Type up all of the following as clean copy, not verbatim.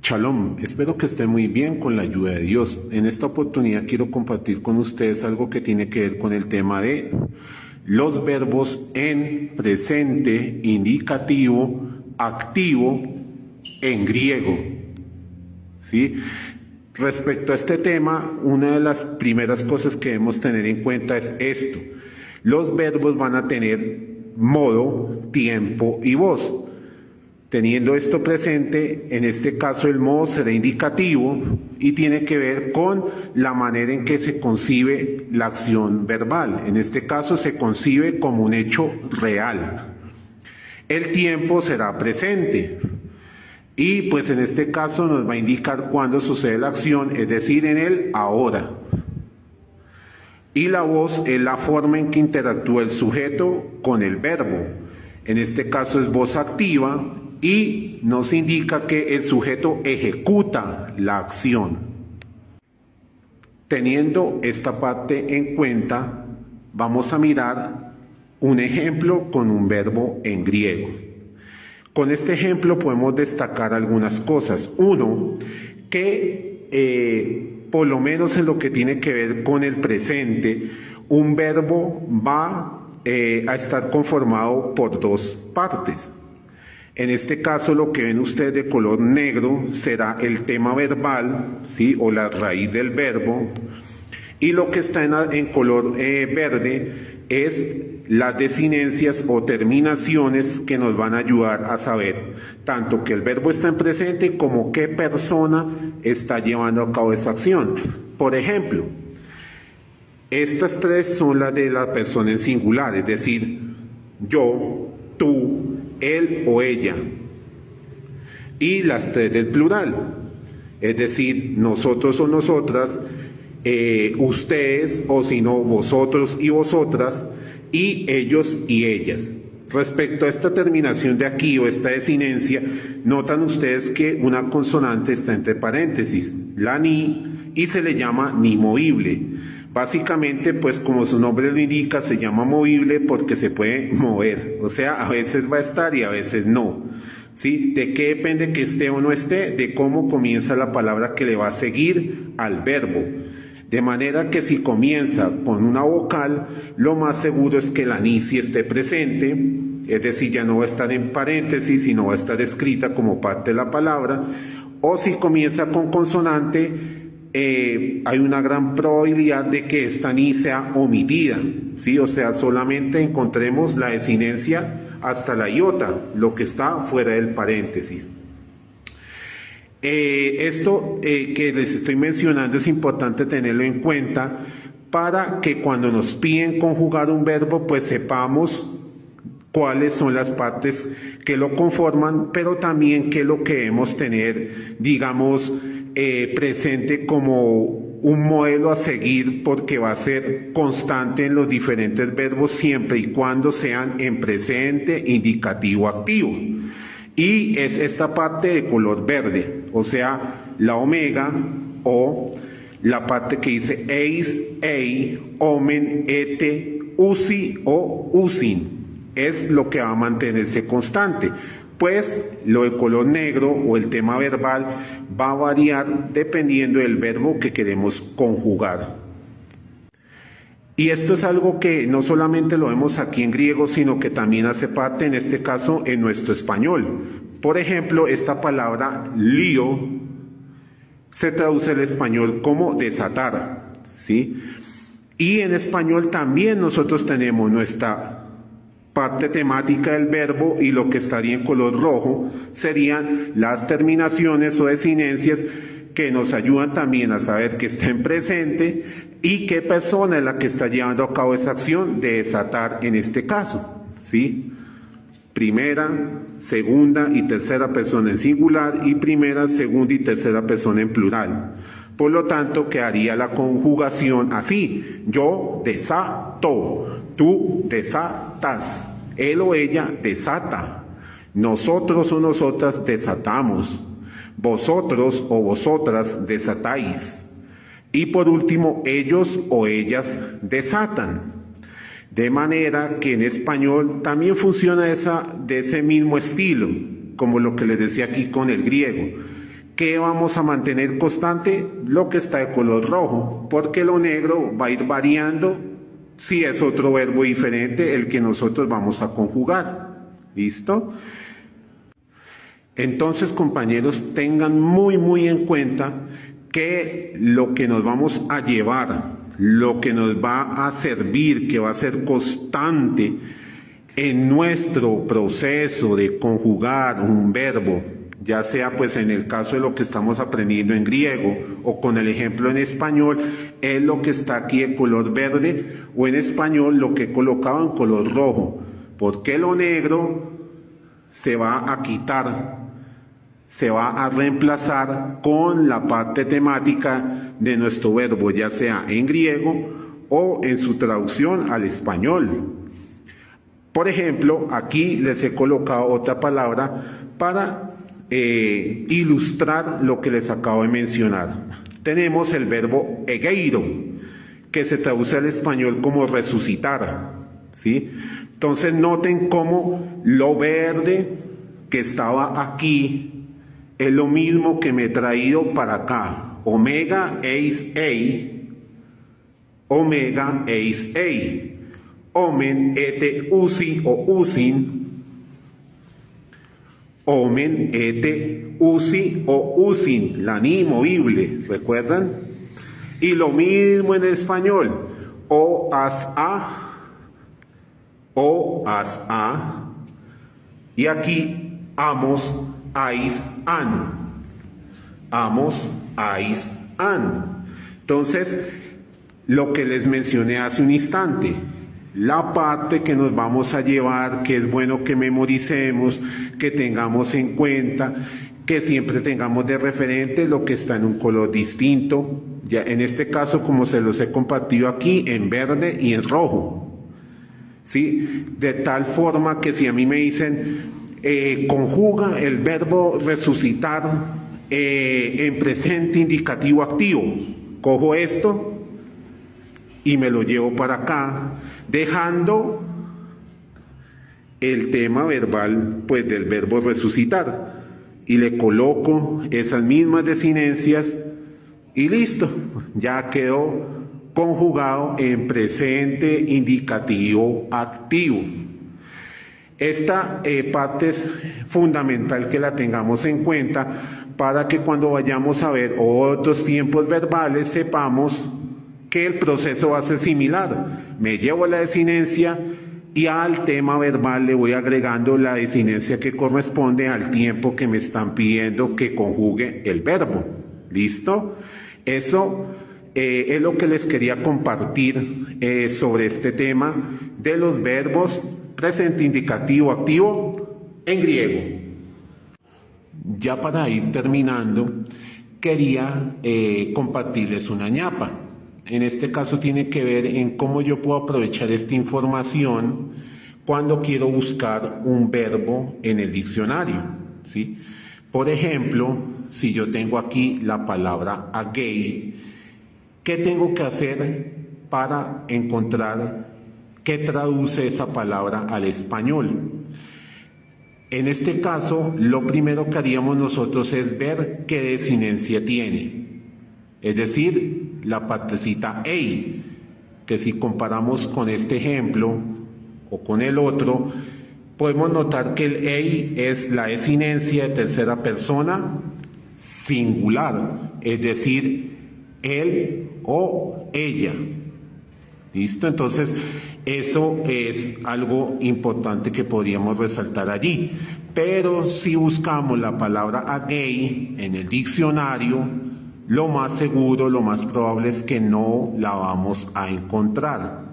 Shalom, espero que estén muy bien con la ayuda de Dios. En esta oportunidad quiero compartir con ustedes algo que tiene que ver con el tema de los verbos en presente, indicativo, activo en griego. ¿Sí? Respecto a este tema, una de las primeras cosas que debemos tener en cuenta es esto. Los verbos van a tener modo, tiempo y voz. Teniendo esto presente, en este caso el modo será indicativo y tiene que ver con la manera en que se concibe la acción verbal. En este caso se concibe como un hecho real. El tiempo será presente y pues en este caso nos va a indicar cuándo sucede la acción, es decir, en el ahora. Y la voz es la forma en que interactúa el sujeto con el verbo. En este caso es voz activa y nos indica que el sujeto ejecuta la acción. Teniendo esta parte en cuenta, vamos a mirar un ejemplo con un verbo en griego. Con este ejemplo podemos destacar algunas cosas. Uno, que por lo menos en lo que tiene que ver con el presente, un verbo va a estar conformado por dos partes. En este caso, lo que ven ustedes de color negro será el tema verbal, ¿sí? O la raíz del verbo. Y lo que está en color verde es las desinencias o terminaciones que nos van a ayudar a saber tanto que el verbo está en presente como qué persona está llevando a cabo esa acción. Por ejemplo, estas tres son las de la persona en singular, es decir, yo, tú, él o ella. Y las tres del plural, es decir, nosotros o nosotras, ustedes o si no, vosotros y vosotras, y ellos y ellas. Respecto a esta terminación de aquí o esta desinencia, notan ustedes que una consonante está entre paréntesis, la ni, y se le llama ni movible. Básicamente, pues como su nombre lo indica, se llama movible porque se puede mover. O sea, a veces va a estar y a veces no. ¿Sí? ¿De qué depende que esté o no esté? De cómo comienza la palabra que le va a seguir al verbo. De manera que si comienza con una vocal, lo más seguro es que la ni sí esté presente, es decir, ya no va a estar en paréntesis, sino va a estar escrita como parte de la palabra. O si comienza con consonante, hay una gran probabilidad de que esta ni sea omitida, ¿sí? O sea, solamente encontremos la desinencia hasta la iota, lo que está fuera del paréntesis. Esto que les estoy mencionando es importante tenerlo en cuenta para que cuando nos piden conjugar un verbo, pues sepamos cuáles son las partes que lo conforman, pero también qué es lo que debemos tener, digamos, presente como un modelo a seguir, porque va a ser constante en los diferentes verbos siempre y cuando sean en presente, indicativo, activo. Y es esta parte de color verde, o sea, la omega o la parte que dice eis, ei, omen, ete, usi o usin. Es lo que va a mantenerse constante. Pues lo de color negro o el tema verbal va a variar dependiendo del verbo que queremos conjugar. Y esto es algo que no solamente lo vemos aquí en griego, sino que también hace parte, en este caso, en nuestro español. Por ejemplo, esta palabra lío se traduce al español como desatar, ¿sí? Y en español también nosotros tenemos nuestra parte temática del verbo, y lo que estaría en color rojo serían las terminaciones o desinencias que nos ayudan también a saber que está en presente y qué persona es la que está llevando a cabo esa acción de desatar en este caso, ¿sí? Primera, segunda y tercera persona en singular y primera, segunda y tercera persona en plural. Por lo tanto, quedaría la conjugación así: yo desato, tú desatas, él o ella desata, nosotros o nosotras desatamos, vosotros o vosotras desatáis, y por último, ellos o ellas desatan. De manera que en español también funciona de ese mismo estilo, como lo que les decía aquí con el griego, ¿Qué vamos a mantener constante? Lo que está de color rojo, porque lo negro va a ir variando si es otro verbo diferente el que nosotros vamos a conjugar. ¿Listo? Entonces, compañeros, tengan muy en cuenta que lo que nos vamos a llevar, lo que nos va a servir, que va a ser constante en nuestro proceso de conjugar un verbo, ya sea pues en el caso de lo que estamos aprendiendo en griego o con el ejemplo en español, es lo que está aquí de color verde, o en español lo que he colocado en color rojo, porque lo negro se va a quitar, se va a reemplazar con la parte temática de nuestro verbo, ya sea en griego o en su traducción al español. Por ejemplo, aquí les he colocado otra palabra para ilustrar lo que les acabo de mencionar. Tenemos el verbo egeiro, que se traduce al español como resucitar, ¿sí? Entonces noten cómo lo verde que estaba aquí es lo mismo que me he traído para acá. Omega eis ei, omega eis ei, omen ete usi o usin, omen ete usi o usin, la ni movible, ¿recuerdan? Y lo mismo en español, o as a, y aquí amos ais an, amos ais an. Entonces, lo que les mencioné hace un instante, la parte que nos vamos a llevar, que es bueno que memoricemos, que tengamos en cuenta, que siempre tengamos de referente lo que está en un color distinto, ya en este caso como se los he compartido aquí, en verde y en rojo, ¿sí? De tal forma que si a mí me dicen conjuga el verbo resucitar en presente indicativo activo, cojo esto y me lo llevo para acá, dejando el tema verbal pues del verbo resucitar, y le coloco esas mismas desinencias y listo, ya quedó conjugado en presente indicativo activo. Esta parte es fundamental que la tengamos en cuenta para que cuando vayamos a ver otros tiempos verbales sepamos que el proceso va a ser similar. Me llevo la desinencia y al tema verbal le voy agregando la desinencia que corresponde al tiempo que me están pidiendo que conjugue el verbo. ¿Listo? Eso es lo que les quería compartir sobre este tema de los verbos presente indicativo activo en griego. Ya para ir terminando, quería compartirles una ñapa. En este caso tiene que ver en cómo yo puedo aprovechar esta información cuando quiero buscar un verbo en el diccionario, ¿sí? Por ejemplo, si yo tengo aquí la palabra agei, ¿qué tengo que hacer para encontrar qué traduce esa palabra al español? En este caso, lo primero que haríamos nosotros es ver qué desinencia tiene. Es decir, la partecita ei, que si comparamos con este ejemplo o con el otro, podemos notar que el ei es la desinencia de tercera persona singular, es decir, él o ella. ¿Listo? Entonces, eso es algo importante que podríamos resaltar allí. Pero si buscamos la palabra agei en el diccionario, lo más seguro, lo más probable es que no la vamos a encontrar.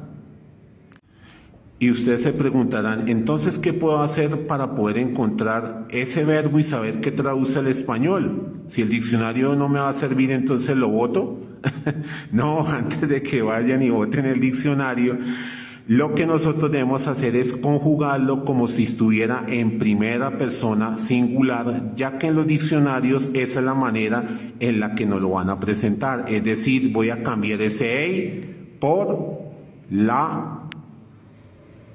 Y ustedes se preguntarán, entonces, ¿qué puedo hacer para poder encontrar ese verbo y saber qué traduce al español? Si el diccionario no me va a servir, entonces lo voto. No, antes de que vayan y voten el diccionario, lo que nosotros debemos hacer es conjugarlo como si estuviera en primera persona singular, ya que en los diccionarios esa es la manera en la que nos lo van a presentar. Es decir, voy a cambiar ese ei por la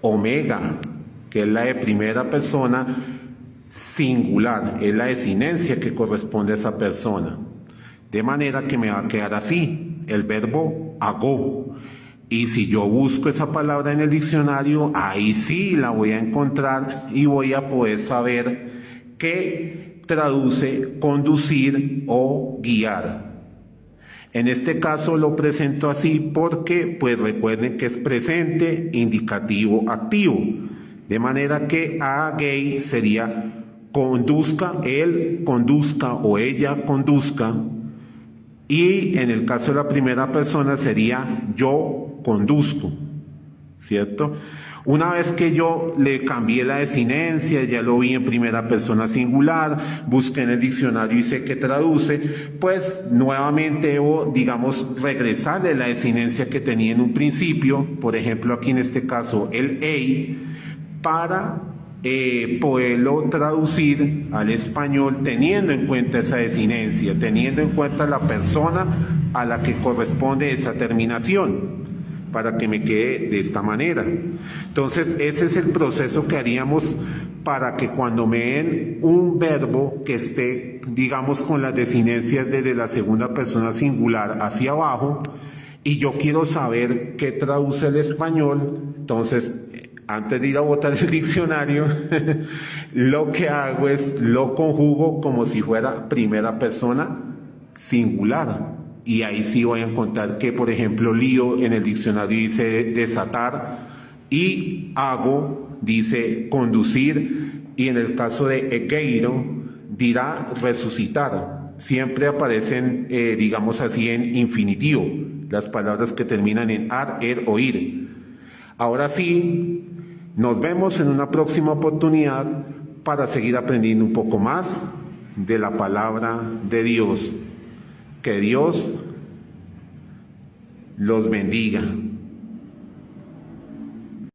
omega, que es la de primera persona singular, es la desinencia que corresponde a esa persona. De manera que me va a quedar así, el verbo hago. Y si yo busco esa palabra en el diccionario, ahí sí la voy a encontrar y voy a poder saber qué traduce conducir o guiar. En este caso lo presento así porque, pues recuerden que es presente, indicativo, activo. De manera que a gay sería conduzca, él conduzca o ella conduzca. Y en el caso de la primera persona sería yo conduzco, ¿cierto? Una vez que yo le cambié la desinencia, ya lo vi en primera persona singular, busqué en el diccionario y sé que traduce, pues nuevamente debo, digamos, regresarle la desinencia que tenía en un principio, por ejemplo aquí en este caso el ei, para poderlo traducir al español teniendo en cuenta esa desinencia, teniendo en cuenta la persona a la que corresponde esa terminación, para que me quede de esta manera. Entonces, ese es el proceso que haríamos para que cuando me den un verbo que esté, digamos, con las desinencias desde la segunda persona singular hacia abajo, y yo quiero saber qué traduce el español, entonces antes de ir a botar el diccionario, lo que hago es lo conjugo como si fuera primera persona singular. Y ahí sí voy a encontrar que, por ejemplo, lío en el diccionario dice desatar y hago dice conducir, y en el caso de egeiro dirá resucitar. Siempre aparecen, digamos así, en infinitivo, las palabras que terminan en ar, er o ir. Ahora sí, nos vemos en una próxima oportunidad para seguir aprendiendo un poco más de la palabra de Dios. Que Dios los bendiga.